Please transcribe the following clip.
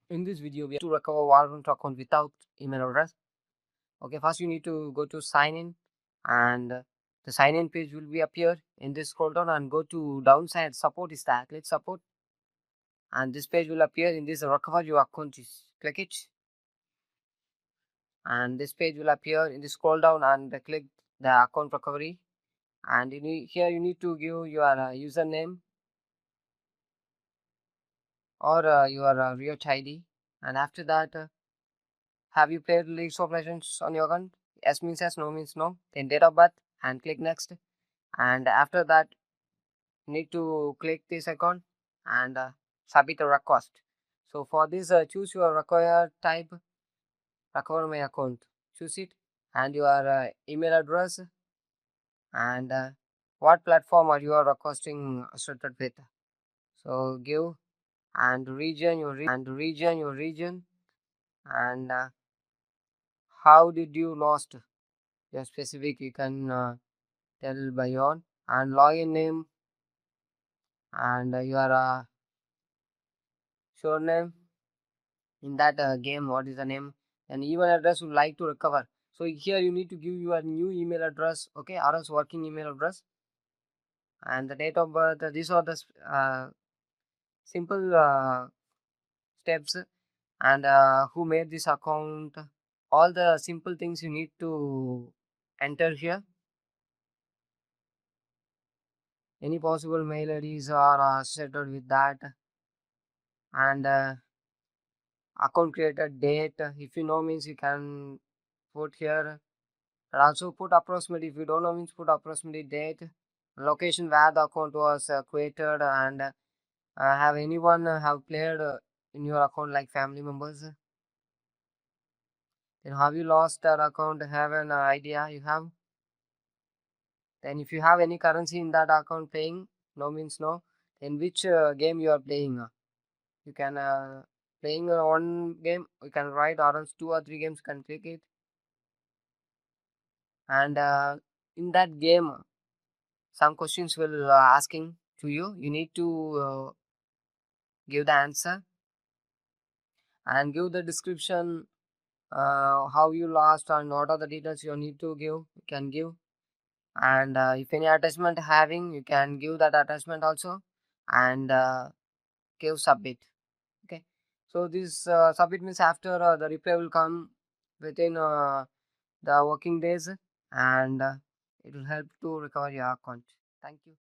In this video, we have to recover Valorant account without email address. Okay, first you need to go to sign in, and the sign in page will be appear in this scroll down and go to downside support is that click support, and this page will appear in this recover your account. Just click it, and this page will appear in the scroll down and click the account recovery. And here you need to give your username or your Riot ID, and after that. Have you played League of Legends on your account? Yes means yes, no means no. Then date of birth and click next. And after that, need to click this account and submit a request. So for this, choose your required type, recover my account. Choose it and your email address and what platform are you are requesting started with. So give and region your region and how did you lost your specific you can tell by your and login name and your surname in that game. What is the name? And email address would like to recover. So here you need to give your new email address, okay, or else working email address and the date of birth. These are the simple steps and who made this account. All the simple things you need to enter here. Any possible mail IDs are settled with that and account created date. If you know means you can put here and also put approximately. If you don't know means put approximately date, location where the account was created and have anyone have played in your account like family members. Then have you lost that account? Have an idea you have. Then if you have any currency in that account playing, no means no. Then which game you are playing? You can playing one game. You can write or else 2 or 3 games. You can click it and in that game some questions will asking to you. You need to give the answer and give the description how you lost and what are the details you need to give. You can give and if any attachment having you can give that attachment also and give submit. Okay, so this submit means after the reply will come within the working days and it will help to recover your account. Thank you.